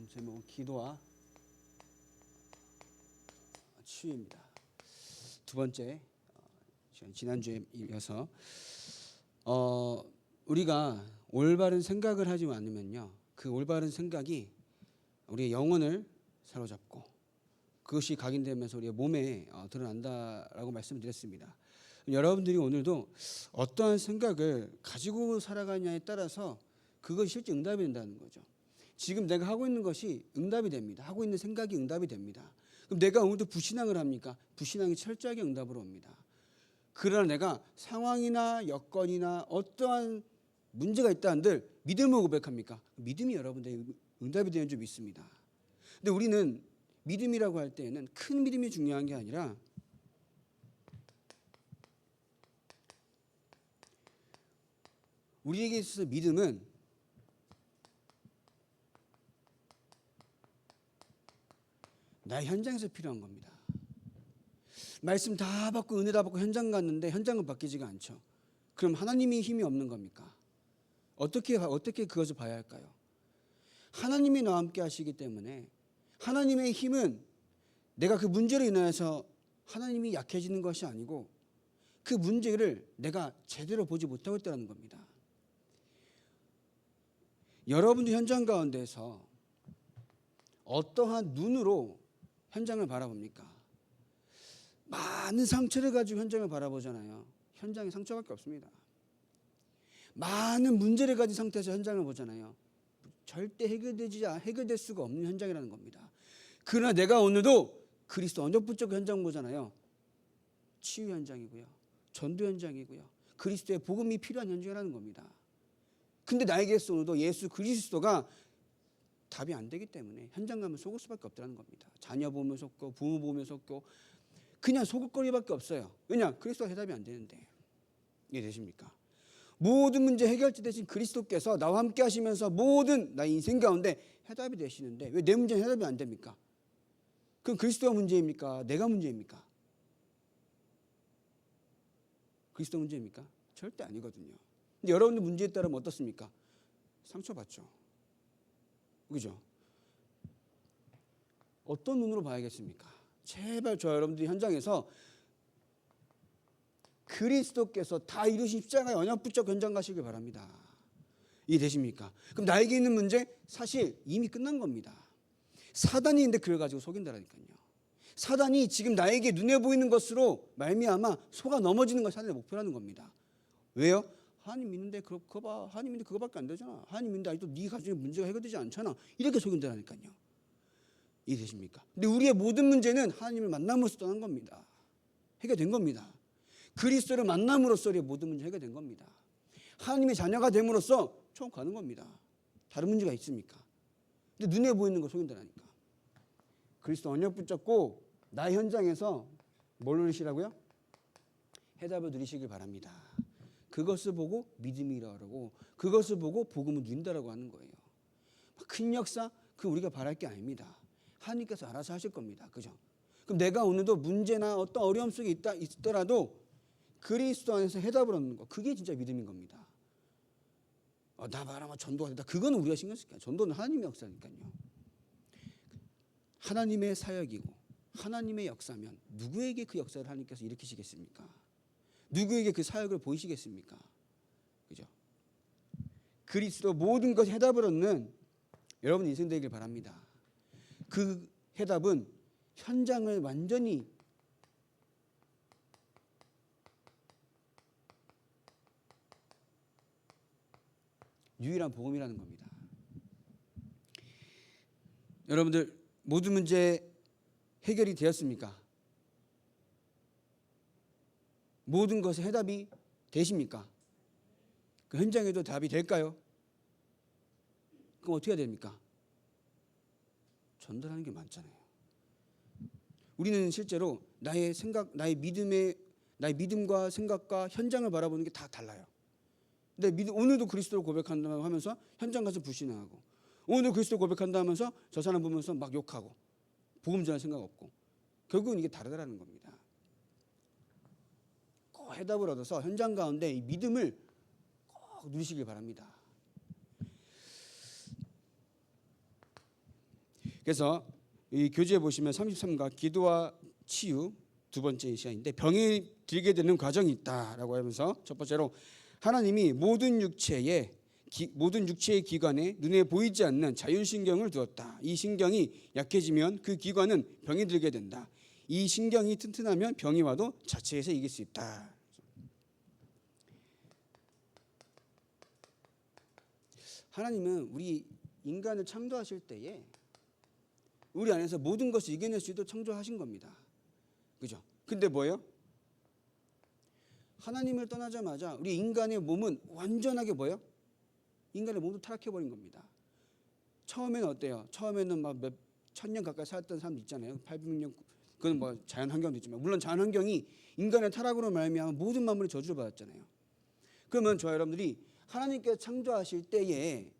제목은 기도와 치유입니다. 두 번째, 지난주에 이어서 우리가 올바른 생각을 하지 않으면요, 그 올바른 생각이 우리의 영혼을 사로잡고 그것이 각인되면서 우리의 몸에 드러난다라고 말씀드렸습니다. 여러분들이 오늘도 어떠한 생각을 가지고 살아가냐에 따라서 그것이 실제 응답이 된다는 거죠. 지금 내가 하고 있는 것이 응답이 됩니다. 하고 있는 생각이 응답이 됩니다. 그럼 내가 오늘도 불신앙을 합니까? 불신앙이 철저하게 응답으로 옵니다. 그러나 내가 상황이나 여건이나 어떠한 문제가 있다 한들 믿음을 고백합니까? 믿음이 여러분들의 응답이 되는 줄 믿습니다. 근데 우리는 믿음이라고 할 때에는 큰 믿음이 중요한 게 아니라 우리에게 있어서 믿음은 나의 현장에서 필요한 겁니다. 말씀 다 받고 은혜 다 받고 현장 갔는데 현장은 바뀌지가 않죠. 그럼 하나님이 힘이 없는 겁니까? 어떻게 그것을 봐야 할까요? 하나님이 나와 함께 하시기 때문에 하나님의 힘은 내가 그 문제로 인해서 하나님이 약해지는 것이 아니고 그 문제를 내가 제대로 보지 못하고 있다는 겁니다. 여러분도 현장 가운데서 어떠한 눈으로 현장을 바라봅니까? 많은 상처를 가지고 현장을 바라보잖아요. 현장에 상처밖에 없습니다. 많은 문제를 가진 상태에서 현장을 보잖아요. 절대 해결될 수가 없는 현장이라는 겁니다. 그러나 내가 오늘도 그리스도 언역 붙잡고 현장 보잖아요. 치유 현장이고요. 전도 현장이고요. 그리스도의 복음이 필요한 현장이라는 겁니다. 근데 나에게서 오늘도 예수 그리스도가 답이 안 되기 때문에 현장 가면 속을 수밖에 없다는 겁니다. 자녀 보면 속고 부모 보면 속고 그냥 속을거리밖에 없어요. 왜냐? 그리스도가 해답이 안 되는데. 이해되십니까? 모든 문제 해결자 되신 그리스도께서 나와 함께 하시면서 모든 나의 인생 가운데 해답이 되시는데 왜 내 문제는 해답이 안 됩니까? 그럼 그리스도가 문제입니까? 내가 문제입니까? 그리스도 문제입니까? 절대 아니거든요. 근데 여러분들 문제에 따르면 어떻습니까? 상처받죠. 그죠? 어떤 눈으로 봐야겠습니까? 제발 저 여러분들이 현장에서 그리스도께서 다 이루신 십자가의 언약 붙잡고 현장 가시길 바랍니다. 이해되십니까? 그럼 나에게 있는 문제 사실 이미 끝난 겁니다. 사단이 있는데 그걸 가지고 속인다라니까요. 사단이 지금 나에게 눈에 보이는 것으로 말미암아 속아 넘어지는 것이 사단의 목표라는 겁니다. 왜요? 하나님 믿는데 그거 봐. 하나님 믿는데 그거밖에 안 되잖아. 하나님 믿는데 아직도 네 가정에 문제가 해결되지 않잖아. 이렇게 속인다라니까요. 이해되십니까? 근데 우리의 모든 문제는 하나님을 만남으로써 떠난 겁니다. 해결된 겁니다. 그리스도를 만남으로써 우리의 모든 문제 해결된 겁니다. 하나님의 자녀가 됨으로써 처음 가는 겁니다. 다른 문제가 있습니까? 근데 눈에 보이는 거 속인다라니까. 그리스도 언약 붙잡고 나의 현장에서 뭘 누리시라고요? 해답을 누리시길 바랍니다. 그것을 보고 믿음이라고 하고 그것을 보고 복음을 누린다라고 하는 거예요. 큰 역사 그 우리가 바랄 게 아닙니다. 하나님께서 알아서 하실 겁니다. 그죠? 그럼 내가 오늘도 문제나 어떤 어려움 속에 있더라도 그리스도 안에서 해답을 얻는 거 그게 진짜 믿음인 겁니다. 나 봐라 전도가 된다. 그거는 우리가 신경 쓸 거야. 전도는 하나님의 역사니까요. 하나님의 사역이고 하나님의 역사면 누구에게 그 역사를 하나님께서 일으키시겠습니까? 누구에게 그 사역을 보이시겠습니까? 그죠? 그리스도 모든 것 해답을 얻는 여러분 인생 되길 바랍니다. 그 해답은 현장을 완전히 유일한 복음이라는 겁니다. 여러분들 모든 문제 해결이 되었습니까? 모든 것에 해답이 되십니까? 그 현장에도 답이 될까요? 그럼 어떻게 해야 됩니까? 전달하는 게 많잖아요. 우리는 실제로 나의 믿음과 생각과 현장을 바라보는 게 다 달라요. 근데 오늘도 그리스도를 고백한다고 하면서 현장 가서 불신하고 오늘 그리스도 고백한다 하면서 저 사람 보면서 막 욕하고 복음 전할 생각 없고 결국은 이게 다르다라는 겁니다. 꼭 해답을 얻어서 현장 가운데 이 믿음을 꼭 누리시길 바랍니다. 그래서 이 교재에 보시면 33과 기도와 치유 두 번째 시간인데 병이 들게 되는 과정이 있다라고 하면서 첫 번째로 하나님이 모든 육체의 기관에 눈에 보이지 않는 자율신경을 두었다. 이 신경이 약해지면 그 기관은 병이 들게 된다. 이 신경이 튼튼하면 병이 와도 자체에서 이길 수 있다. 하나님은 우리 인간을 창조하실 때에 우리 안에서 모든 것을 이겨낼 수 있도록 창조하신 겁니다. 그죠? 근데 뭐예요? 하나님을 떠나자마자 우리 인간의 몸은 완전하게 뭐예요? 인간의 몸도 타락해버린 겁니다. 처음에는 어때요? 처음에는 막 몇 천 년 가까이 살았던 사람도 있잖아요. 800년, 그건 뭐 자연 환경도 있지만 물론 자연 환경이 인간의 타락으로 말미암아 모든 만물이 저주를 받았잖아요. 그러면 저와 여러분들이 하나님께서 창조하실 때에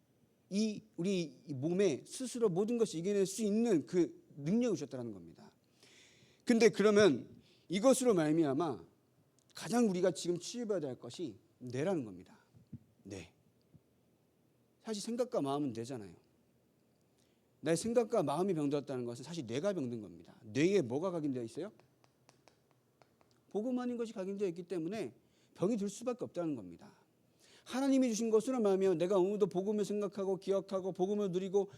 우리 몸에 스스로 모든 것을 이겨낼 수 있는 그 능력을 주셨다는 겁니다. 근데 그러면 이것으로 말미암아 가장 우리가 지금 치유받아야 할 것이 뇌라는 겁니다. 뇌. 사실 생각과 마음은 뇌잖아요. 나의 생각과 마음이 병들었다는 것은 사실 뇌가 병든 겁니다. 뇌에 뭐가 각인되어 있어요? 복음 아닌 것이 각인되어 있기 때문에 병이 들 수밖에 없다는 겁니다. 하나님이 주신 것으로 말하면 내가 오늘도 복음을 생각하고 기억하고 복음을 누리고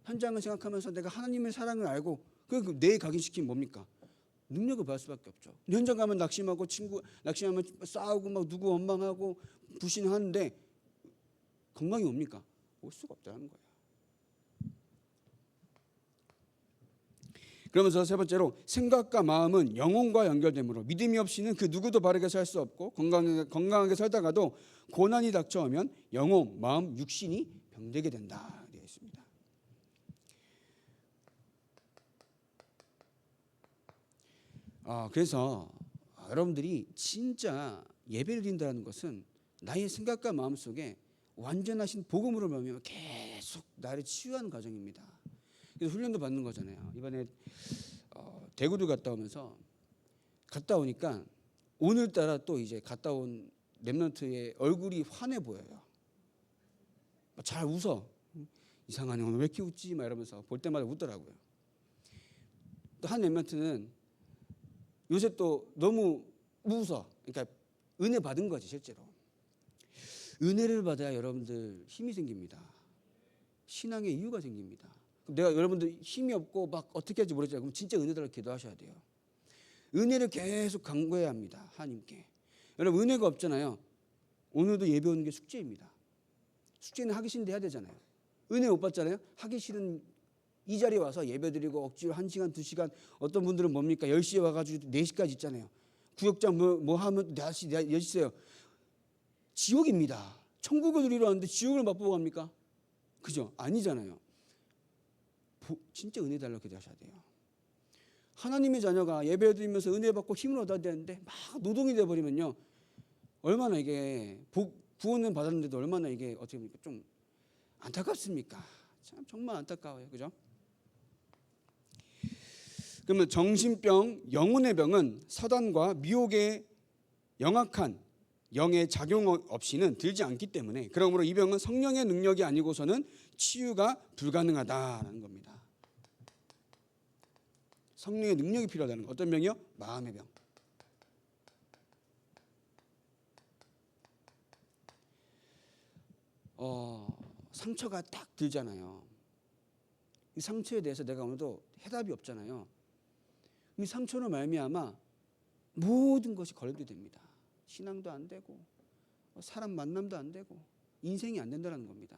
현장을 생각하면서 내가 하나님의 사랑을 알고 그 뇌에 각인시키면 뭡니까? 능력을 받을 수밖에 없죠. 현장 가면 낙심하고 낙심하면 싸우고 막 누구 원망하고 불신하는데 건강이 옵니까? 올 수가 없다는 거예요. 그러면서 세 번째로 생각과 마음은 영혼과 연결되므로 믿음이 없이는 그 누구도 바르게 살 수 없고 건강하게 살다가도 고난이 닥쳐오면 영혼, 마음, 육신이 병들게 된다 되어 있습니다. 그래서 여러분들이 진짜 예배를 드린다는 것은 나의 생각과 마음 속에 완전하신 복음으로 말미암아 계속 나를 치유하는 과정입니다. 그래서 훈련도 받는 거잖아요. 이번에 대구를 갔다 오니까 오늘따라 또 이제 갔다 온 랩런트의 얼굴이 환해 보여요. 잘 웃어. 이상하네, 오늘 왜 이렇게 웃지? 막 이러면서 볼 때마다 웃더라고요. 또 한 랩런트는 요새 또 너무 웃어. 그러니까 은혜 받은 거지 실제로. 은혜를 받아야 여러분들 힘이 생깁니다. 신앙의 이유가 생깁니다. 내가 여러분들 힘이 없고 막 어떻게 할지 모르겠잖아요. 그럼 진짜 은혜 달라고 기도하셔야 돼요. 은혜를 계속 간구해야 합니다. 하나님께. 여러분 은혜가 없잖아요. 오늘도 예배 오는 게 숙제입니다. 숙제는 하기 싫은데 해야 되잖아요. 은혜 못 받잖아요. 하기 싫은 이 자리에 와서 예배 드리고 억지로 1시간 2시간 어떤 분들은 뭡니까 10시에 와가지고 4시까지 있잖아요. 구역장 뭐 하면 4시 10시 있어요. 지옥입니다. 천국을 누리러 왔는데 지옥을 맛보고 갑니까? 그죠? 아니잖아요. 진짜 은혜 달라고 기도하셔야 돼요. 하나님의 자녀가 예배 드리면서 은혜 받고 힘을 얻어야 되는데 막 노동이 돼버리면요. 얼마나 이게 구원은 받았는데도 얼마나 이게 어떻게 보니까 좀 안타깝습니까? 참 정말 안타까워요. 그죠? 그러면 정신병, 영혼의 병은 사단과 미혹의 영악한 영의 작용 없이는 들지 않기 때문에 그러므로 이 병은 성령의 능력이 아니고서는 치유가 불가능하다는 겁니다. 성령의 능력이 필요하다는 거. 어떤 병이요? 마음의 병. 상처가 딱 들잖아요. 이 상처에 대해서 내가 오늘도 해답이 없잖아요. 이 상처로 말미암아 모든 것이 걸림돌이 됩니다. 신앙도 안 되고 사람 만남도 안 되고 인생이 안 된다는 겁니다.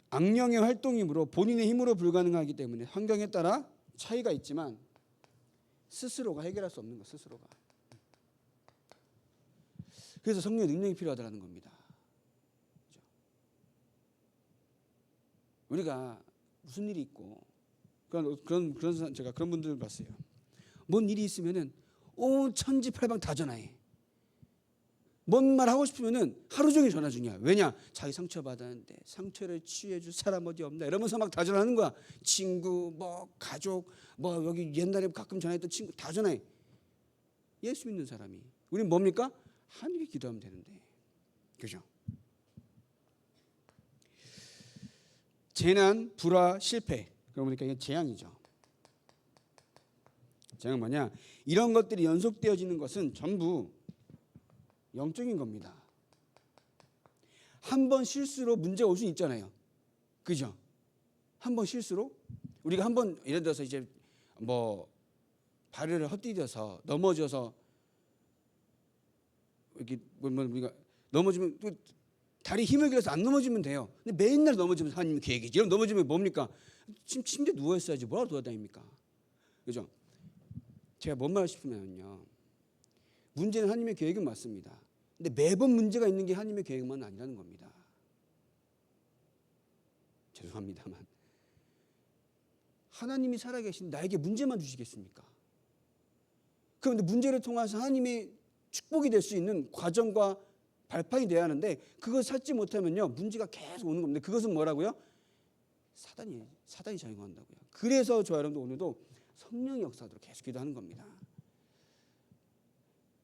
악령의 활동이므로 본인의 힘으로 불가능하기 때문에 환경에 따라 차이가 있지만 스스로가 해결할 수 없는 것, 스스로가. 그래서 성령의 능력이 필요하다는 겁니다. 그렇죠? 우리가 무슨 일이 있고 제가 그런 분들을 봤어요. 뭔 일이 있으면은 온 천지팔방 다 전화해. 뭔 말 하고 싶으면은 하루 종일 전화 중이야. 왜냐? 자기 상처 받았는데 상처를 치유해 줄 사람 어디 없나 이러면서 막 다 전화하는 거야. 친구, 뭐 가족, 뭐 여기 옛날에 가끔 전화했던 친구 다 전화해. 예수 믿는 사람이. 우린 뭡니까? 하나님께 기도하면 되는데. 그죠? 재난, 불화, 실패. 그러고 보니까 이게 재앙이죠. 재앙은 뭐냐? 이런 것들이 연속되어지는 것은 전부 영적인 겁니다. 한 번 실수로 문제가 올 수 있잖아요. 그죠? 한 번 실수로 우리가 한 번 예를 들어서 이제 뭐 발을 헛디뎌서 넘어져서 이렇게 우리가 넘어지면 또 다리 힘을 길러서 안 넘어지면 돼요. 근데 맨날 넘어지면 하나님 계획이지. 이러면 넘어지면 뭡니까? 침대 누워 있어야지. 뭐라고 돌아다닙니까? 그죠? 제가 뭔 말 싶으면요. 문제는 하나님의 계획은 맞습니다. 근데 매번 문제가 있는 게 하나님의 계획만 아니라는 겁니다. 죄송합니다만 하나님이 살아계신 나에게 문제만 주시겠습니까? 그런데 문제를 통해서 하나님의 축복이 될 수 있는 과정과 발판이 돼야 하는데 그걸 찾지 못하면요 문제가 계속 오는 겁니다. 그것은 뭐라고요? 사단이 작용한다고요. 그래서 저 여러분도 오늘도 성령의 역사도록 계속 기도하는 겁니다.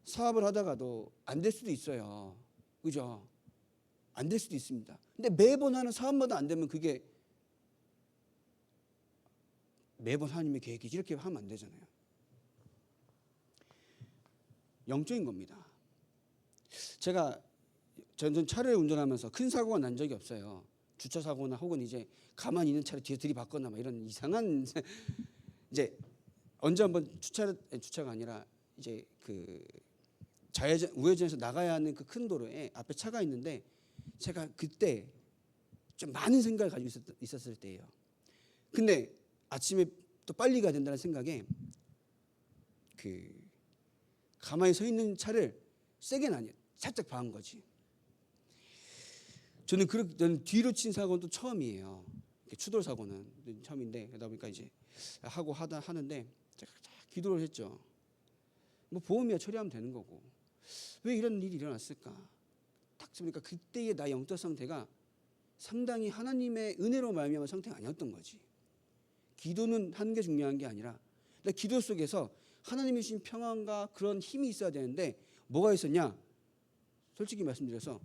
사업을 하다가도 안 될 수도 있어요. 그죠? 안 될 수도 있습니다. 근데 매번 하는 사업마다 안 되면 그게 매번 하나님의 계획이지 이렇게 하면 안 되잖아요. 영적인 겁니다. 저는 차를 운전하면서 큰 사고가 난 적이 없어요. 주차 사고나 혹은 이제 가만히 있는 차를 뒤에 들이받거나 막 이런 이상한 이제 언제 한번 주차가 아니라 이제 그 우회전에서 나가야 하는 그 큰 도로에 앞에 차가 있는데 제가 그때 좀 많은 생각을 가지고 있었을 때예요. 근데 아침에 또 빨리 가야 된다는 생각에 그 가만히 서 있는 차를 세게는 아니에요. 살짝 봐은 거지. 저는 뒤로 친 사고는 또 처음이에요. 추돌 사고는 처음인데 그러다 보니까 이제 하는데 제가 기도를 했죠. 뭐 보험이야 처리하면 되는 거고 왜 이런 일이 일어났을까? 딱 보니까 그때의 나의 영적 상태가 상당히 하나님의 은혜로 말미암은 상태가 아니었던 거지. 기도는 하는 게 중요한 게 아니라 내 기도 속에서 하나님이 주신 평안과 그런 힘이 있어야 되는데 뭐가 있었냐? 솔직히 말씀드려서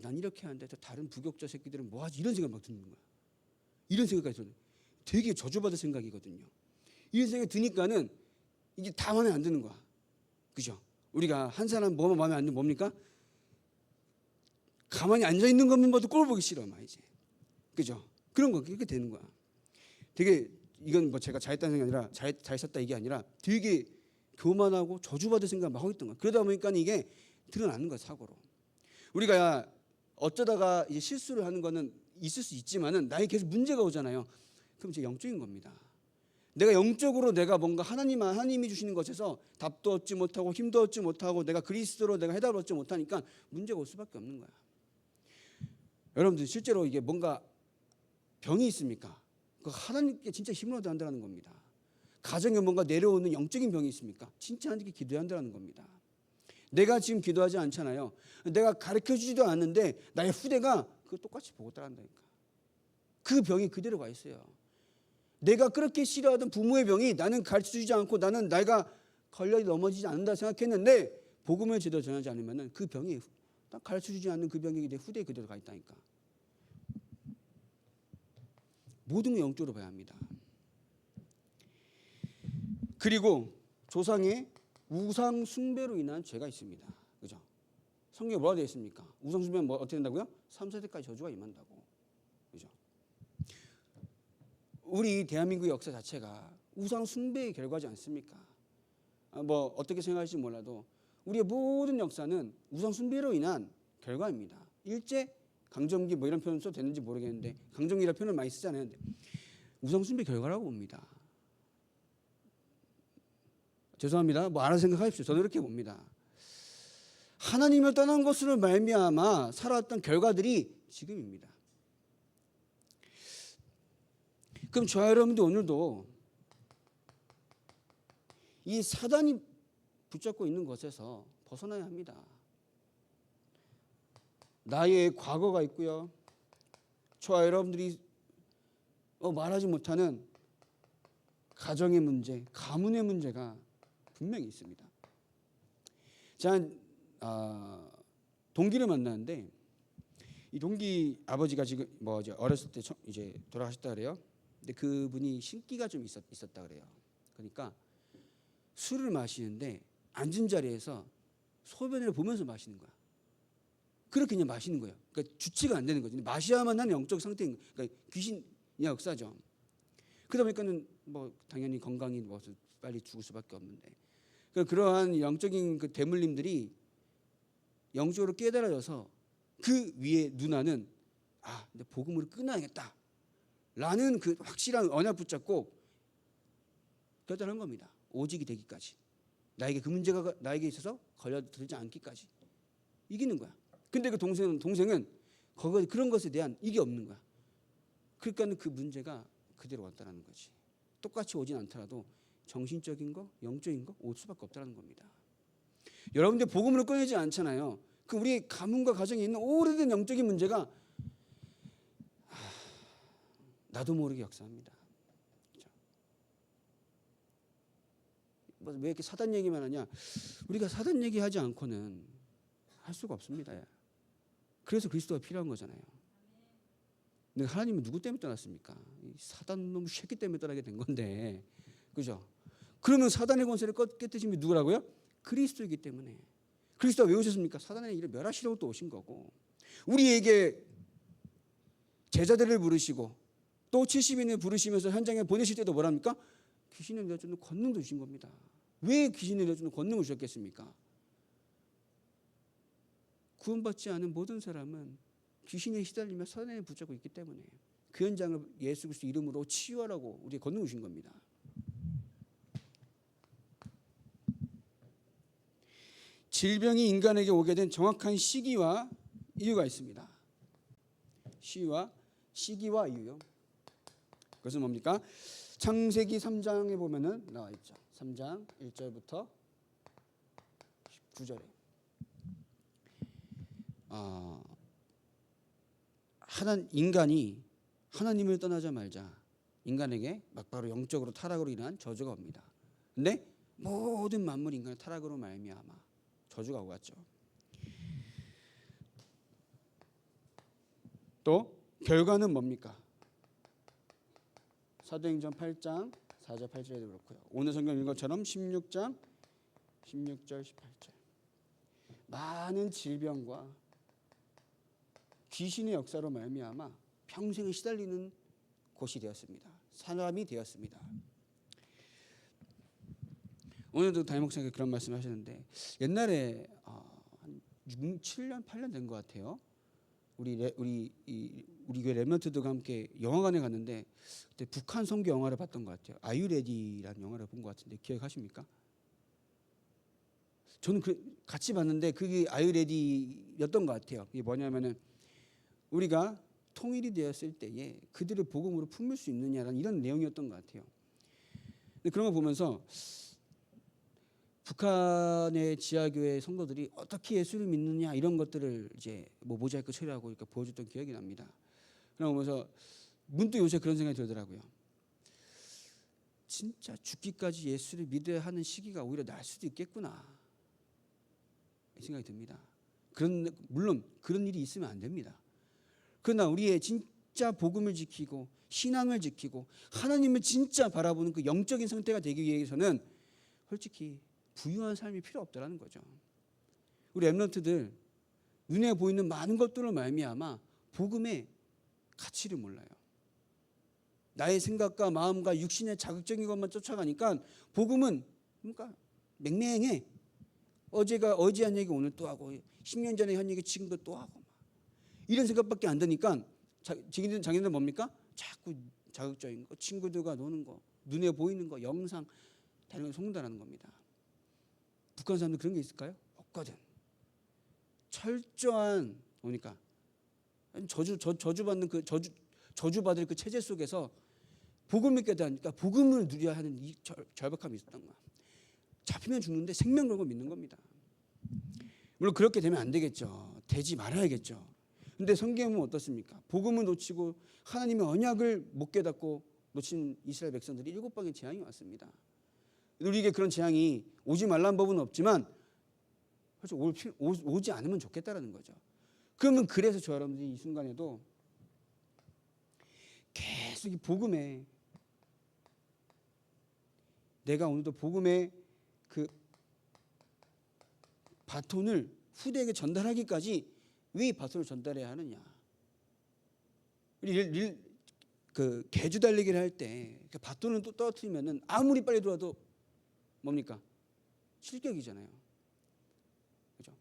난 이렇게 하는데 다른 부격자 새끼들은 뭐하지? 이런 생각 막 드는 거야. 이런 생각까지 저는 되게 저주받을 생각이거든요. 이런 생각이 드니까는 이게 다 마음에 안 드는 거야. 그죠? 우리가 한 사람 뭐만 마음에 안 드는 뭡니까? 가만히 앉아 있는 것만 봐도 꼴 보기 싫어, 막 이제. 그죠? 그런 거 그렇게 되는 거야. 되게 이건 뭐 제가 잘했다는 생각이 아니라 잘 썼다 이게 아니라 되게 교만하고 저주받을 생각 막 하고 있던 거야. 그러다 보니까 이게 드러나는 거야, 사고로. 우리가 어쩌다가 이제 실수를 하는 거는 있을 수 있지만은 나에게 계속 문제가 오잖아요. 그럼 이제 영적인 겁니다. 내가 영적으로 내가 뭔가 하나님이 주시는 것에서 답도 얻지 못하고 힘도 얻지 못하고 내가 그리스도로 내가 해답을 얻지 못하니까 문제가 올 수밖에 없는 거야. 여러분들 실제로 이게 뭔가 병이 있습니까? 그 하나님께 진짜 힘을 얻어야 한다는 겁니다. 가정에 뭔가 내려오는 영적인 병이 있습니까? 진짜 하나님께 기도해야 한다는 겁니다. 내가 지금 기도하지 않잖아요. 내가 가르쳐주지도 않는데 나의 후대가 그거 똑같이 보고 따라한다니까. 그 병이 그대로 가 있어요. 내가 그렇게 싫어하던 부모의 병이 나는 가르쳐주지 않고 나는 내가 걸려 넘어지지 않는다 생각했는데 복음을 제대로 전하지 않으면 그 병이 가르쳐주지 않는 그 병이 내 후대에 그대로 가 있다니까. 모든 걸 영적으로 봐야 합니다. 그리고 조상의 우상 숭배로 인한 죄가 있습니다. 그죠? 성경에 뭐라 되어 있습니까? 우상 숭배는 뭐 어떻게 된다고요? 3세대까지 저주가 임한다고. 그죠? 우리 대한민국의 역사 자체가 우상 숭배의 결과지 않습니까? 뭐 어떻게 생각할지 몰라도 우리의 모든 역사는 우상 숭배로 인한 결과입니다. 일제 강점기 뭐 이런 표현 써도 되는지 모르겠는데 강점기라는 표현을 많이 쓰잖아요. 우상 숭배 결과라고 봅니다. 죄송합니다. 뭐 알아서 생각하십시오. 저는 이렇게 봅니다. 하나님을 떠난 것으로 말미암아 살아왔던 결과들이 지금입니다. 그럼 저와 여러분들 오늘도 이 사단이 붙잡고 있는 것에서 벗어나야 합니다. 나의 과거가 있고요. 저와 여러분들이 말하지 못하는 가정의 문제, 가문의 문제가 분명히 있습니다. 제가 동기를 만났는데 이 동기 아버지가 지금 뭐 이제 어렸을 때 이제 돌아가셨다 그래요. 근데 그분이 신기가 좀 있었다 그래요. 그러니까 술을 마시는데 앉은 자리에서 소변을 보면서 마시는 거야. 그렇게 그냥 마시는 거예요. 그러니까 주체가 안 되는 거죠. 마셔야만 하는 영적 상태인 거예요. 그러니까 귀신의 역사죠. 그러다 보니까는 뭐 당연히 건강이 뭐 빨리 죽을 수밖에 없는데, 그러니까 그러한 영적인 그 대물림들이 영적으로 깨달아져서 그 위에 누나는 근데 복음으로 끊어야겠다 라는 그 확실한 언약 붙잡고 결단한 겁니다. 오직이 되기까지, 나에게 그 문제가 나에게 있어서 걸려들지 않기까지 이기는 거야. 근데 그 동생은 그런 것에 대한 이게 없는 거야. 그러니까 그 문제가 그대로 왔다라는 거지. 똑같이 오진 않더라도 정신적인 거, 영적인 거 올 수밖에 없다는 겁니다. 여러분들 복음으로 꺼내지 않잖아요. 그 우리 가문과 가정에 있는 오래된 영적인 문제가 나도 모르게 역사합니다. 그렇죠? 왜 이렇게 사단 얘기만 하냐? 우리가 사단 얘기하지 않고는 할 수가 없습니다. 그래서 그리스도가 필요한 거잖아요. 근데 하나님은 누구 때문에 떠났습니까? 사단 놈 새끼 때문에 떠나게 된 건데, 그죠? 그러면 사단의 권세를 깨뜨린 게 누구라고요? 그리스도이기 때문에. 그리스도가 왜 오셨습니까? 사단의 일을 멸하시려고 또 오신 거고, 우리에게 제자들을 부르시고 또 70인을 부르시면서 현장에 보내실 때도 뭐랍니까? 귀신을 내어주는 권능도 주신 겁니다. 왜 귀신을 내어주는 권능을 주셨겠습니까? 구원받지 않은 모든 사람은 귀신에 시달리며 사단에 붙잡고 있기 때문에 그 현장을 예수 그리스도 이름으로 치유하라고 우리에게 권능을 주신 겁니다. 질병이 인간에게 오게 된 정확한 시기와 이유가 있습니다. 시기와 이유요. 그것은 뭡니까? 창세기 3장에 보면은 나와 있죠. 3장 1절부터 19절에 인간이 하나님을 떠나자마자 인간에게 막바로 영적으로 타락으로 인한 저주가 옵니다. 근데 모든 만물 인간의 타락으로 말미암아 저주가 오갔죠. 또 결과는 뭡니까? 사도행전 8장 4절 8절에도 그렇고요. 오늘 성경 읽은 것처럼 16장 16절 18절 많은 질병과 귀신의 역사로 말미암아 평생을 시달리는 곳이 되었습니다. 사람이 되었습니다. 오늘도 담임 목사님이 그런 말씀하셨는데, 옛날에 한 7년 8년 된 것 같아요. 우리 교회 렘넌트들과 함께 영화관에 갔는데 그때 북한 선교 영화를 봤던 것 같아요. 아유레디라는 영화를 본 것 같은데 기억하십니까? 저는 같이 봤는데 그게 아유레디였던 것 같아요. 이게 뭐냐면은 우리가 통일이 되었을 때에 그들을 복음으로 품을 수 있느냐라는 이런 내용이었던 것 같아요. 근데 그런 거 보면서 북한의 지하교회 성도들이 어떻게 예수를 믿느냐 이런 것들을 이제 뭐 모자이크 처리하고 이렇게 보여줬던 기억이 납니다. 그러면서 문득 요새 그런 생각이 들더라고요. 진짜 죽기까지 예수를 믿어야 하는 시기가 오히려 날 수도 있겠구나 이 생각이 듭니다. 물론 그런 일이 있으면 안 됩니다. 그러나 우리의 진짜 복음을 지키고 신앙을 지키고 하나님을 진짜 바라보는 그 영적인 상태가 되기 위해서는 솔직히 부유한 삶이 필요 없다라는 거죠. 우리 렘넌트들 눈에 보이는 많은 것들을 말미암아 복음의 가치를 몰라요. 나의 생각과 마음과 육신의 자극적인 것만 쫓아가니까 복음은 그러니까 맹맹해. 어제 한 얘기 오늘 또 하고 10년 전에 한 얘기 지금도 또 하고 이런 생각밖에 안 드니까 자기들은 뭡니까? 자꾸 자극적인 거, 친구들과 노는 거, 눈에 보이는 거, 영상 다른 걸 송달하는 겁니다. 북한 사람들 그런 게 있을까요? 없거든. 철저한 그러니까 저주받는 그 저주받을 그 체제 속에서 복음을 깨닫으니까 복음을 누려야 하는 이 절박함이 있었던 거야. 잡히면 죽는데 생명 걸고 믿는 겁니다. 물론 그렇게 되면 안 되겠죠. 되지 말아야겠죠. 근데 성경은 어떻습니까? 복음을 놓치고 하나님의 언약을 못 깨닫고 놓친 이스라엘 백성들이 7방의 재앙이 왔습니다. 우리에게 그런 재앙이 오지 말라는 법은 없지만 오지 않으면 좋겠다라는 거죠. 그러면 그래서 저 여러분들이 이 순간에도 계속 이 복음에, 내가 오늘도 복음의 그 바톤을 후대에게 전달하기까지 왜 이 바톤을 전달해야 하느냐. 우리 그 개주 달리기를 할 때 바톤을 또 떨어뜨리면은 아무리 빨리 들어와도 뭡니까? 실격이잖아요. 그죠?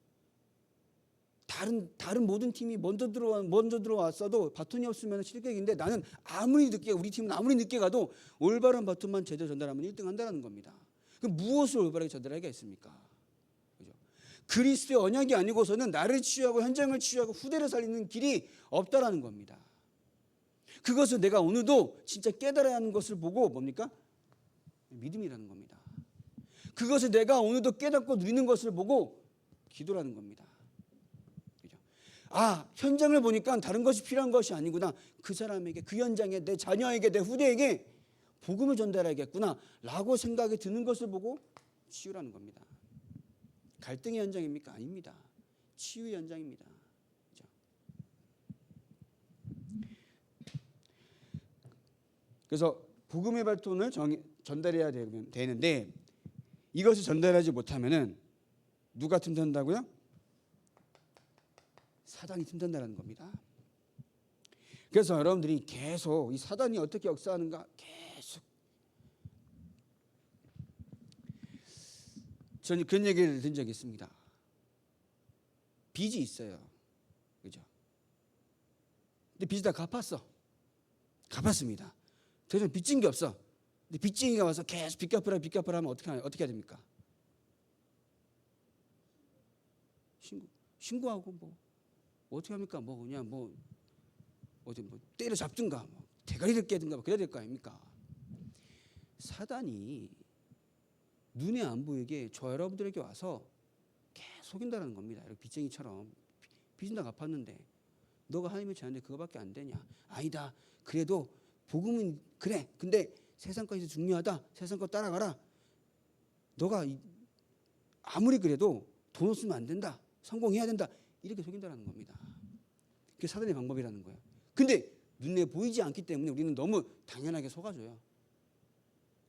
다른 모든 팀이 먼저 들어왔어도 바톤이 없으면 실격인데, 나는 우리 팀은 아무리 늦게 가도 올바른 바톤만 제대로 전달하면 1등 한다는 겁니다. 그럼 무엇을 올바르게 전달하겠습니까? 그죠? 그리스도의 언약이 아니고서는 나를 치유하고 현장을 치유하고 후대를 살리는 길이 없다라는 겁니다. 그것을 내가 오늘도 진짜 깨달아야 하는 것을 보고 뭡니까? 믿음이라는 겁니다. 그것을 내가 오늘도 깨닫고 누리는 것을 보고 기도라는 겁니다. 그죠? 현장을 보니까 다른 것이 필요한 것이 아니구나. 그 사람에게, 그 현장에, 내 자녀에게, 내 후대에게 복음을 전달해야겠구나 라고 생각이 드는 것을 보고 치유라는 겁니다. 갈등의 현장입니까? 아닙니다. 치유의 현장입니다. 그죠? 그래서 복음의 바톤을 전달해야 되는데, 이것을 전달하지 못하면은 누가 틈탄다고요? 사단이 틈탄다는 겁니다. 그래서 여러분들이 계속 이 사단이 어떻게 역사하는가 계속, 저는 그런 얘기를 들은 적이 있습니다. 빚이 있어요. 그죠? 근데 빚이 다 갚았습니다. 더 이상 빚진 게 없어. 근데 빚쟁이가 와서 계속 빚 갚으라 하면 어떻게 해야 됩니까? 신고하고 뭐 어떻게 합니까? 뭐 그냥 어디 때려 잡든가 대가리를 깨든가 그래야 될 거 아닙니까? 사단이 눈에 안 보이게 저 여러분들에게 와서 계속 속인다는 겁니다. 이렇게 빚쟁이처럼 빚은 다 갚았는데 너가 하나님의 자녀인데 그거밖에 안 되냐? 아니다. 그래도 복음은 그래. 근데 세상 것이 중요하다. 세상 것 따라가라. 너가 아무리 그래도 돈 없으면 안 된다. 성공해야 된다. 이렇게 속인다는 겁니다. 그게 사단의 방법이라는 거예요. 근데 눈에 보이지 않기 때문에 우리는 너무 당연하게 속아줘요.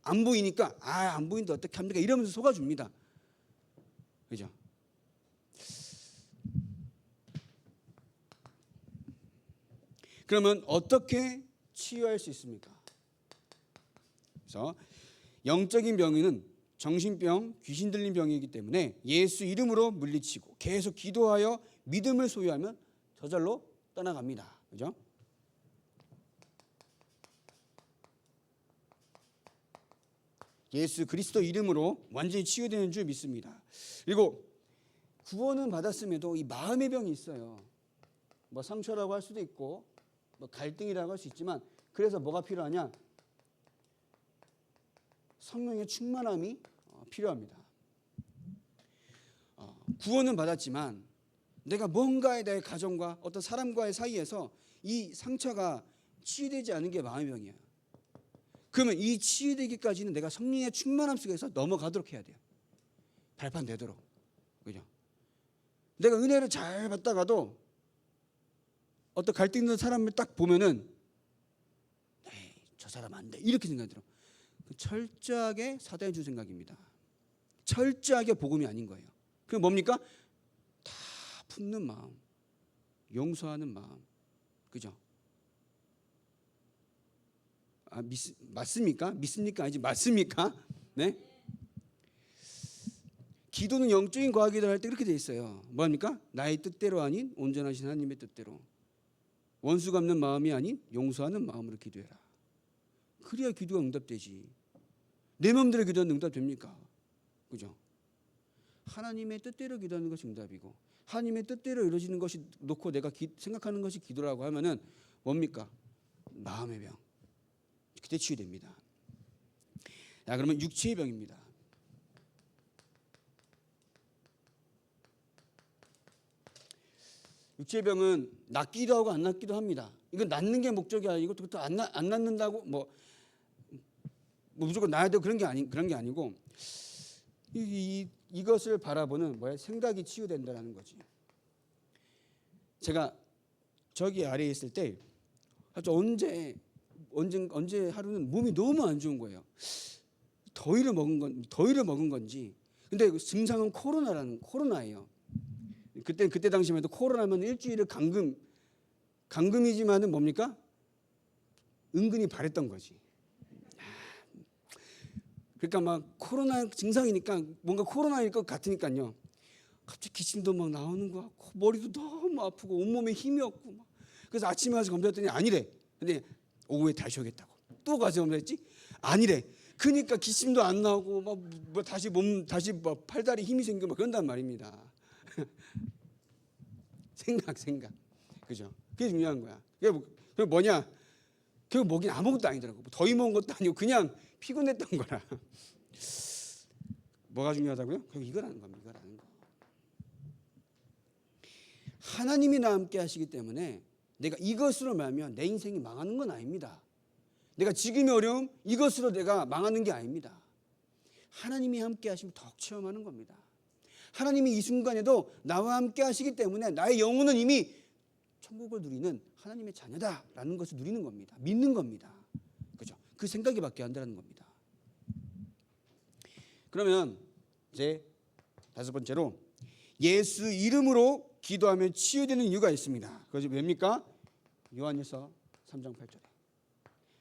안 보이니까 안 보이는데 어떻게 합니까? 이러면서 속아줍니다. 그죠? 그러면 어떻게 치유할 수 있습니까? 그래서 영적인 병은 정신병, 귀신 들린 병이기 때문에 예수 이름으로 물리치고 계속 기도하여 믿음을 소유하면 저절로 떠나갑니다. 그죠? 예수 그리스도 이름으로 완전히 치유되는 줄 믿습니다. 그리고 구원은 받았음에도 이 마음의 병이 있어요. 뭐 상처라고 할 수도 있고 뭐 갈등이라고 할 수 있지만, 그래서 뭐가 필요하냐? 성령의 충만함이 필요합니다. 구원은 받았지만 내가 뭔가에 내 가정과 어떤 사람과의 사이에서 이 상처가 치유되지 않은 게 마음의 병이에요. 그러면 이 치유되기까지는 내가 성령의 충만함 속에서 넘어가도록 해야 돼요. 발판 되도록. 그죠? 내가 은혜를 잘 받다가도 어떤 갈등 있는 사람을 딱 보면은 에이, 저 사람 안 돼. 이렇게 생각이 들어. 철저하게 사단이 준 생각입니다. 철저하게 복음이 아닌 거예요. 그게 뭡니까? 다 품는 마음, 용서하는 마음. 그죠? 맞습니까? 믿습니까? 아니지 맞습니까? 네? 기도는 영적인 과학이라 할 때 그렇게 돼 있어요. 뭐합니까? 나의 뜻대로 아닌 온전하신 하나님의 뜻대로. 원수 갚는 마음이 아닌 용서하는 마음으로 기도해라. 그래야 기도가 응답되지. 내 마음대로 기도하는 응답됩니까? 그죠? 하나님의 뜻대로 기도하는 것이 응답이고, 하나님의 뜻대로 이루어지는 것이 놓고 내가 생각하는 것이 기도라고 하면은 뭡니까? 마음의 병. 그때 치유됩니다. 자, 그러면 육체의 병입니다. 육체의 병은 낫기도 하고 안 낫기도 합니다. 이건 낫는 게 목적이 아니고 또 안 낫는다고 뭐 무조건 나야 되고 그런 게 아니고 이것을 바라보는 생각이 치유된다는 거지. 제가 저기 아래에 있을 때 언제 하루는 몸이 너무 안 좋은 거예요. 더위를 먹은 건지. 근데 그 증상은 코로나예요. 그때 당시만 해도 코로나면 일주일을 감금이지만은 뭡니까? 은근히 바랬던 거지. 그러니까 막 코로나 증상이니까 뭔가 코로나일 것 같으니까요. 갑자기 기침도 막 나오는 거 같고 머리도 너무 아프고 온몸에 힘이 없고 막. 그래서 아침에 가서 검사했더니 아니래. 근데 오후에 다시 오겠다고. 또 가서 검사했지? 아니래. 그러니까 기침도 안 나오고 뭐 다시 팔다리 힘이 생기고 막 그런단 말입니다. 생각. 그죠? 그게 중요한 거야. 그게 뭐냐? 결국 먹긴 아무것도 아니더라고. 더위 먹은 것도 아니고 그냥 피곤했던 거라. 뭐가 중요하다고요? 결국 이거라는 겁니다. 이거라는 거. 하나님이 나와 함께 하시기 때문에 내가 이것으로 말하면 내 인생이 망하는 건 아닙니다. 내가 지금의 어려움 이것으로 내가 망하는 게 아닙니다. 하나님이 함께 하시면 더욱 체험하는 겁니다. 하나님이 이 순간에도 나와 함께 하시기 때문에 나의 영혼은 이미 천국을 누리는 하나님의 자녀다라는 것을 누리는 겁니다. 믿는 겁니다. 그죠? 그 생각이 밖에 안 되는 겁니다. 그러면 이제 다섯 번째로 예수 이름으로 기도하면 치유되는 이유가 있습니다. 그것이 뭡니까? 요한일서 3장 8절에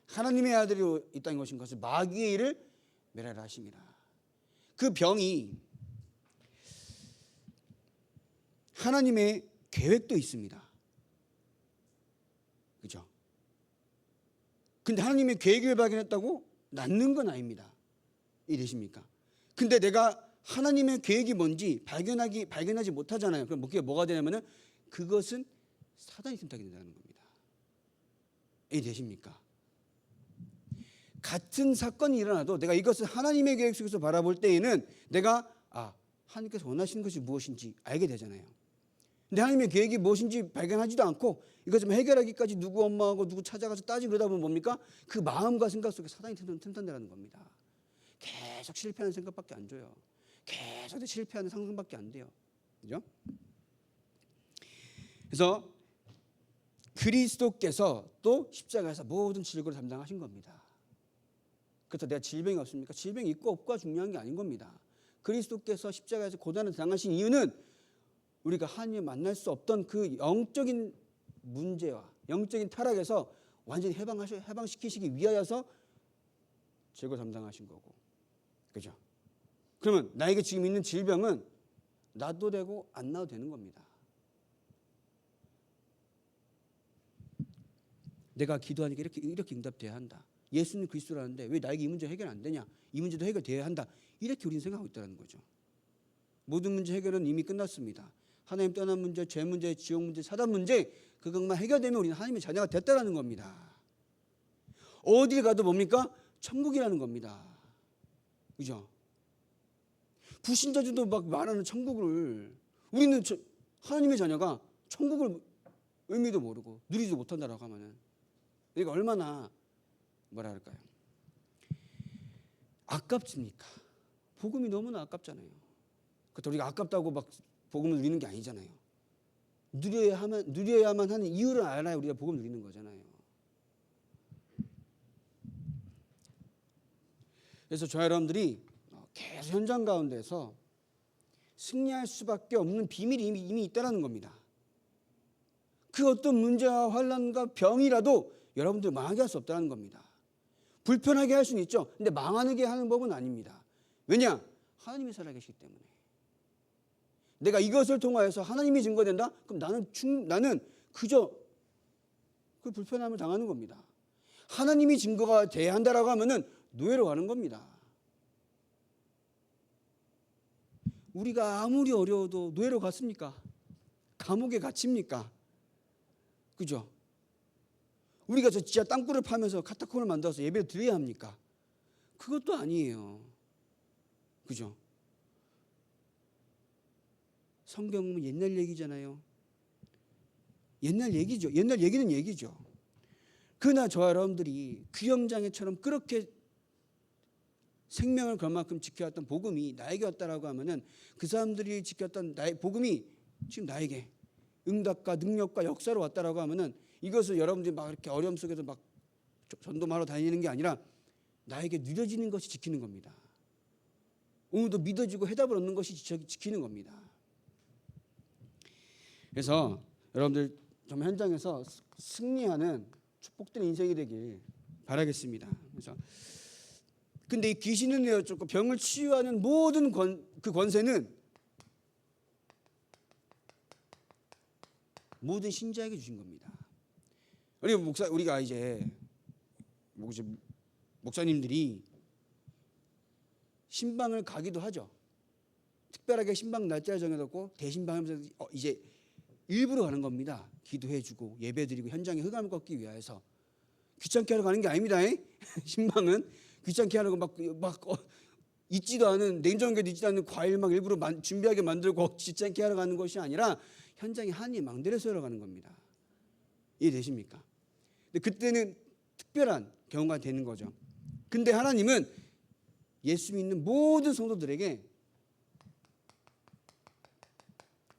하나님의 아들이 이 땅에 오신 것을 마귀의 일을 멸하라 하심이라. 그 병이 하나님의 계획도 있습니다. 그죠? 근데 하나님의 계획을 발견했다고 낫는 건 아닙니다. 이해되십니까? 근데 내가 하나님의 계획이 뭔지 발견하지 못하잖아요. 그럼 그게 뭐가 되냐면은 그것은 사단이 틈타게 된다는 겁니다. 이해되십니까? 같은 사건이 일어나도 내가 이것을 하나님의 계획 속에서 바라볼 때에는 내가 하나님께서 원하시는 것이 무엇인지 알게 되잖아요. 근데 하나님의 계획이 무엇인지 발견하지도 않고 이것 좀 해결하기까지 누구 엄마하고 누구 찾아가서 따지고 그러다 보면 뭡니까? 그 마음과 생각 속에 사단이 틈탄다는 겁니다. 계속 실패하는 생각밖에 안 줘요. 계속 실패하는 상상밖에 안 돼요. 그죠? 그래서 그리스도께서 또 십자가에서 모든 질고를 담당하신 겁니다. 그래서 내가 질병이 없습니까? 질병이 있고 없고가 중요한 게 아닌 겁니다. 그리스도께서 십자가에서 고난을 당하신 이유는 우리가 하나님을 만날 수 없던 그 영적인 문제와 영적인 타락에서 완전히 해방시키시기 위하여서 질고 담당하신 거고. 그죠? 그러면 나에게 지금 있는 질병은 나도 되고 안 나도 되는 겁니다. 내가 기도하니까 이렇게 응답돼야 한다. 예수는 그리스도라는데 왜 나에게 이 문제 해결 안 되냐? 이 문제도 해결돼야 한다. 이렇게 우리는 생각하고 있다는 거죠. 모든 문제 해결은 이미 끝났습니다. 하나님 떠난 문제, 죄 문제, 지옥 문제, 사단 문제 그것만 해결되면 우리는 하나님의 자녀가 됐다라는 겁니다. 어딜 가도 뭡니까? 천국이라는 겁니다. 그죠? 불신자들도 막 말하는 천국을 우리는 하나님의 자녀가 천국을 의미도 모르고 누리지도 못한다라고 하면은 이게 얼마나 뭐라 할까요? 아깝습니까? 복음이 너무나 아깝잖아요. 그렇다고 우리가 아깝다고 막 복음을 누리는 게 아니잖아요. 누려야만 하는 이유를 알아야 우리가 복음을 누리는 거잖아요. 그래서 저와 여러분들이 계속 현장 가운데서 승리할 수밖에 없는 비밀이 이미 있다는 겁니다. 그 어떤 문제와 환난과 병이라도 여러분들 망하게 할 수 없다는 겁니다. 불편하게 할 수는 있죠. 근데 망하게 하는 법은 아닙니다. 왜냐? 하나님이 살아계시기 때문에. 내가 이것을 통하여서 하나님이 증거된다? 그럼 나는 그저 그 불편함을 당하는 겁니다. 하나님이 증거가 돼야 한다라고 하면은 노예로 가는 겁니다. 우리가 아무리 어려워도 노예로 갔습니까? 감옥에 갇힙니까? 그죠? 우리가 저 지하 땅굴을 파면서 카타콤을 만들어서 예배를 드려야 합니까? 그것도 아니에요. 그죠? 성경은 옛날 얘기잖아요. 옛날 얘기죠. 옛날 얘기는 얘기죠. 그러나 저와 여러분들이 귀염장애처럼 그렇게 생명을 걸 만큼 지켜왔던 복음이 나에게 왔다라고 하면은 그 사람들이 지켰던 나의 복음이 지금 나에게 응답과 능력과 역사로 왔다라고 하면은 이것을 여러분들이 막 이렇게 어려움 속에서 막 전도하러 다니는 게 아니라 나에게 누려지는 것이 지키는 겁니다. 오늘도 믿어지고 해답을 얻는 것이 지키는 겁니다. 그래서 여러분들 정말 현장에서 승리하는 축복된 인생이 되길 바라겠습니다. 그래서 근데 이 귀신을 내어쫓고 병을 치유하는 모든 그 권세는 모든 신자에게 주신 겁니다. 우리가 이제 목사님들이 신방을 가기도 하죠. 특별하게 신방 날짜를 정해놓고 대신방하면서 이제 일부러 가는 겁니다. 기도해주고 예배드리고 현장에 흑암을 꺾기 위해서. 귀찮게 하러 가는 게 아닙니다. 신방은 귀찮게 하는 거 막 있지도 않은 냉장고에도 있지도 않은 과일 막 일부러 준비하게 만들고 귀찮게 하러 가는 것이 아니라 현장에 하나님 망대를 세우러 가는 겁니다. 이해되십니까? 근데 그때는 특별한 경우가 되는 거죠. 근데 하나님은 예수 믿는 모든 성도들에게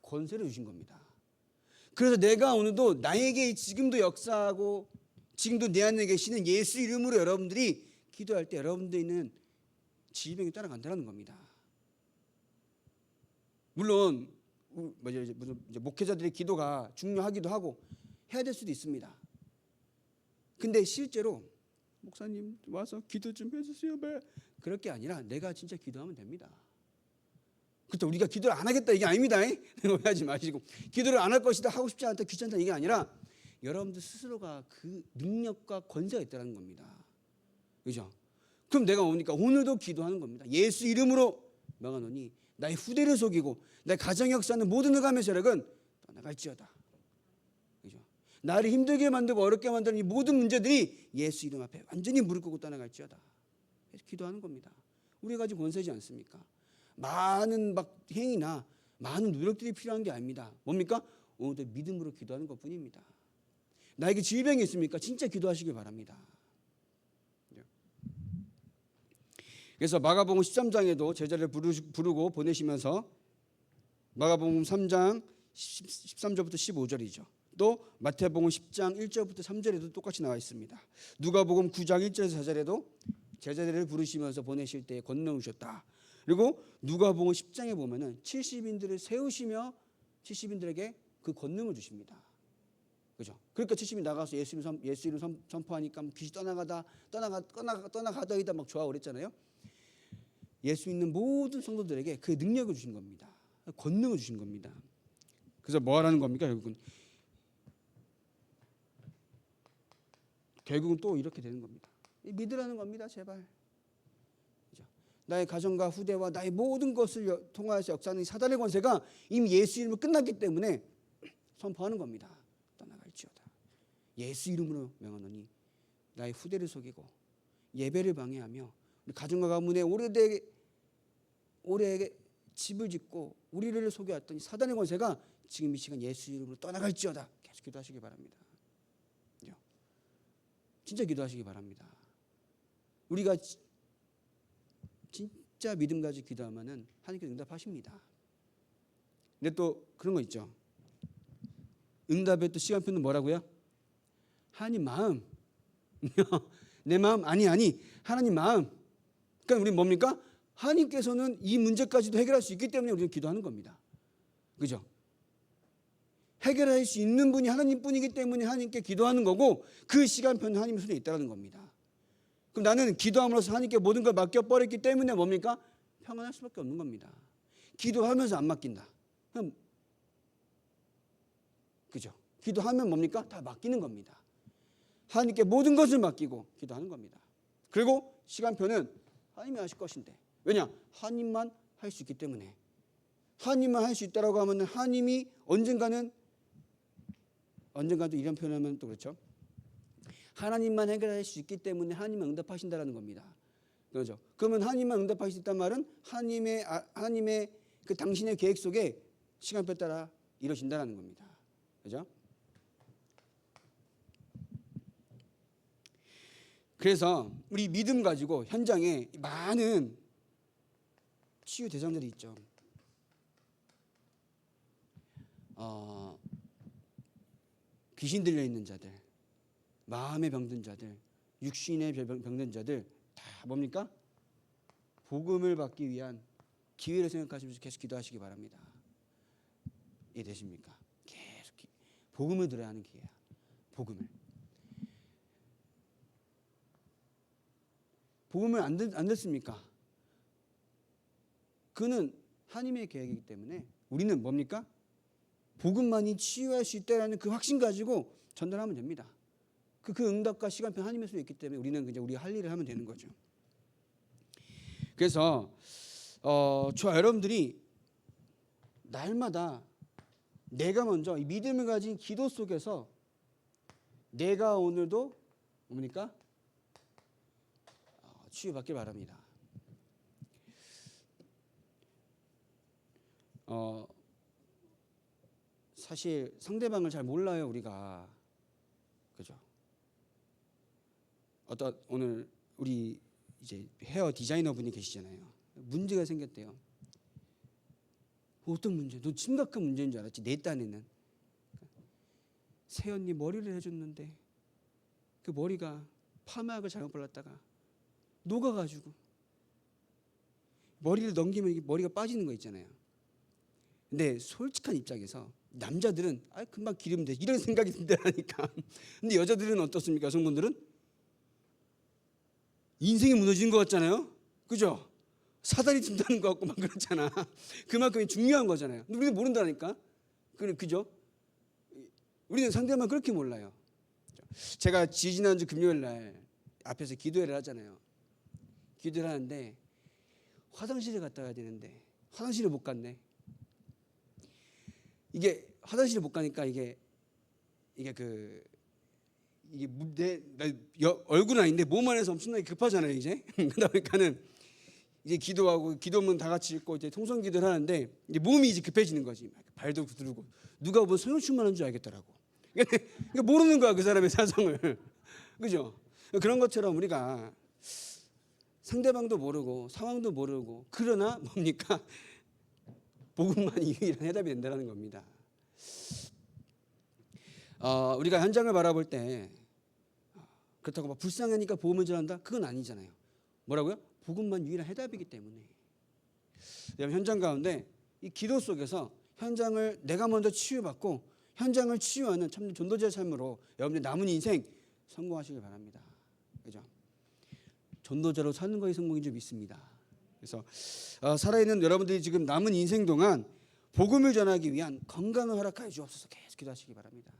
권세를 주신 겁니다. 그래서 내가 오늘도 나에게 지금도 역사하고 지금도 내 안에 계시는 예수 이름으로 여러분들이 기도할 때 여러분들이 있는 질병이 따라간다는 겁니다. 물론 이제 목회자들의 기도가 중요하기도 하고 해야 될 수도 있습니다. 근데 실제로 목사님 와서 기도 좀 해주세요. 그럴 게 아니라 내가 진짜 기도하면 됩니다. 그렇죠. 우리가 기도를 안 하겠다 이게 아닙니다. 오해하지 마시고 기도를 안 할 것이다 하고 싶지 않다 귀찮다 이게 아니라 여러분들 스스로가 그 능력과 권세가 있다는 겁니다. 그죠? 그럼 내가 오니까 오늘도 기도하는 겁니다. 예수 이름으로 명하노니 나의 후대를 속이고 나의 가정 역사하는 모든 흑암의 세력은 떠나갈지어다. 그죠? 나를 힘들게 만들고 어렵게 만드는 이 모든 문제들이 예수 이름 앞에 완전히 무릎 꿇고 떠나갈지어다. 그래서 기도하는 겁니다. 우리가 가진 권세지 않습니까? 많은 막 행위나 많은 노력들이 필요한 게 아닙니다. 뭡니까? 오늘도 믿음으로 기도하는 것뿐입니다. 나에게 질병이 있습니까? 진짜 기도하시길 바랍니다. 그래서 마가복음 13장에도 제자를 부르고 보내시면서 마가복음 3장 13절부터 15절이죠. 또 마태복음 10장 1절부터 3절에도 똑같이 나와 있습니다. 누가복음 9장 1절에서 4절에도 제자들을 부르시면서 보내실 때 권능을 주셨다. 그리고 누가복음 10장에 보면은 70인들을 세우시며 70인들에게 그 권능을 주십니다. 그죠? 그러니까 70인 나가서 예수 이름 선포하니까 귀신 떠나가더이다 막 좋아하고 그랬잖아요. 예수 있는 모든 성도들에게 그 능력을 주신 겁니다. 권능을 주신 겁니다. 그래서 뭐 하라는 겁니까? 결국은 또 이렇게 되는 겁니다. 믿으라는 겁니다. 제발. 그죠? 나의 가정과 후대와 나의 모든 것을 통하여서 역사하는 사단의 권세가 이미 예수 이름으로 끝났기 때문에 선포하는 겁니다. 떠나갈지어다. 예수 이름으로 명하노니 나의 후대를 속이고 예배를 방해하며 우리 가정과 가문에 오래 집을 짓고 우리를 속여왔던 사단의 권세가 지금 이 시간 예수 이름으로 떠나갈지어다. 계속 기도하시기 바랍니다. 진짜 기도하시기 바랍니다. 우리가 진짜 믿음 가지고 기도하면은 하나님께서 응답하십니다. 근데 또 그런 거 있죠. 응답의 또 시간표는 뭐라고요? 하나님 마음. 내 마음 아니 하나님 마음. 그러니까 우리 뭡니까? 하나님께서는 이 문제까지도 해결할 수 있기 때문에 우리는 기도하는 겁니다. 그죠? 해결할 수 있는 분이 하나님뿐이기 때문에 하나님께 기도하는 거고 그 시간표는 하나님의 손에 있다는 겁니다. 그럼 나는 기도함으로써 하나님께 모든 걸 맡겨버렸기 때문에 뭡니까? 평안할 수밖에 없는 겁니다. 기도하면서 안 맡긴다. 그럼 그죠? 기도하면 뭡니까? 다 맡기는 겁니다. 하나님께 모든 것을 맡기고 기도하는 겁니다. 그리고 시간표는 하나님이 하실 것인데 왜냐? 하나님만 할 수 있기 때문에 하나님만 할 수 있다라고 하면 하나님이 언젠가도 이런 표현하면 또 그렇죠. 하나님만 해결할 수 있기 때문에 하나님만 응답하신다라는 겁니다. 그렇죠. 그러면 하나님만 응답하실 수 있다는 말은 하나님의 그 당신의 계획 속에 시간표 따라 이루어진다라는 겁니다. 그렇죠? 그래서 우리 믿음 가지고 현장에 많은 치유 대상들이 있죠. 귀신 들려 있는 자들, 마음에 병든 자들, 육신에 병든 자들 다 뭡니까? 복음을 받기 위한 기회를 생각하시면서 계속 기도하시기 바랍니다. 이해되십니까? 계속 복음을 들어야 하는 기회야. 복음을 안 듣습니까? 그는 하나님의 계획이기 때문에 우리는 뭡니까? 복음만이 치유할 수 있다라는 그 확신 가지고 전달하면 됩니다. 그 응답과 시간표 하나님의 손에 있기 때문에 우리는 그냥 우리 할 일을 하면 되는 거죠. 그래서 저와 여러분들이 날마다 내가 먼저 이 믿음을 가진 기도 속에서 내가 오늘도 뭡니까? 치유받길 바랍니다. 사실 상대방을 잘 몰라요, 우리가. 그죠? 오늘 우리 이제 헤어 디자이너 분이 계시잖아요. 문제가 생겼대요. 어떤 문제? 너 심각한 문제인 줄 알았지. 내 딴에는 새언니 머리를 해줬는데 그 머리가 파마약을 잘못 발랐다가 녹아가지고 머리를 넘기면 머리가 빠지는 거 있잖아요. 근데 솔직한 입장에서 남자들은 금방 기르면 돼 이런 생각이 든다니까. 근데 여자들은 어떻습니까? 여성분들은 인생이 무너지는 것 같잖아요. 그죠? 사다리 든다는 것 같고 막 그렇잖아. 그만큼 중요한 거잖아요. 근데 우리는 모른다니까. 그죠? 우리는 상대만 그렇게 몰라요. 제가 지난주 금요일 날 앞에서 기도회를 하잖아요. 기도를 하는데 화장실에 갔다 와야 되는데 화장실을 못 갔네. 이게 화장실을 못 가니까 이게 내 얼굴은 아닌데 몸 안에서 엄청나게 급하잖아요. 이제 그러니까는 이제 기도하고 기도문 다 같이 읽고 이제 통성 기도를 하는데 이제 몸이 이제 급해지는 거지. 발도 두르고 누가 보면 성령 충만한 줄 알겠더라고. 그러니까 모르는 거야 그 사람의 사정을. 그죠? 그런 것처럼 우리가 상대방도 모르고 상황도 모르고 그러나 뭡니까? 복음만이 유일한 해답이 된다는 겁니다. 우리가 현장을 바라볼 때 그렇다고 막 불쌍하니까 복음을 전한다? 그건 아니잖아요. 뭐라고요? 복음만 유일한 해답이기 때문에. 여러분 현장 가운데 이 기도 속에서 현장을 내가 먼저 치유받고 현장을 치유하는 참 전도자의 삶으로 여러분들 남은 인생 성공하시길 바랍니다. 그죠? 전도자로 사는 것이 성공인 줄 믿습니다. 그래서 살아있는 여러분들이 지금 남은 인생 동안 복음을 전하기 위한 건강을 허락하여 주옵소서 계속 기도하시기 바랍니다.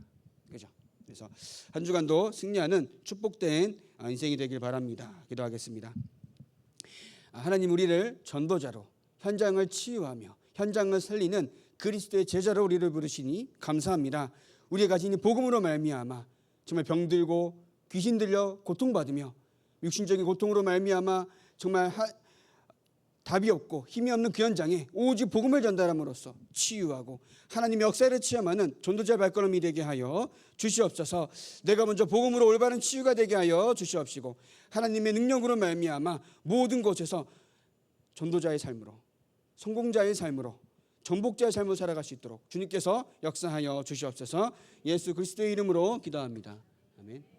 그죠? 그래서 한 주간도 승리하는 축복된 인생이 되길 바랍니다. 기도하겠습니다. 하나님 우리를 전도자로 현장을 치유하며 현장을 살리는 그리스도의 제자로 우리를 부르시니 감사합니다. 우리가 가진 이 복음으로 말미암아 정말 병들고 귀신 들려 고통받으며 육신적인 고통으로 말미암아 정말 답이 없고 힘이 없는 그 현장에 오직 복음을 전달함으로써 치유하고 하나님의 역사를 체험하는 전도자의 발걸음이 되게 하여 주시옵소서. 내가 먼저 복음으로 올바른 치유가 되게 하여 주시옵시고 하나님의 능력으로 말미암아 모든 곳에서 전도자의 삶으로 성공자의 삶으로 정복자의 삶을 살아갈 수 있도록 주님께서 역사하여 주시옵소서. 예수 그리스도의 이름으로 기도합니다. 아멘.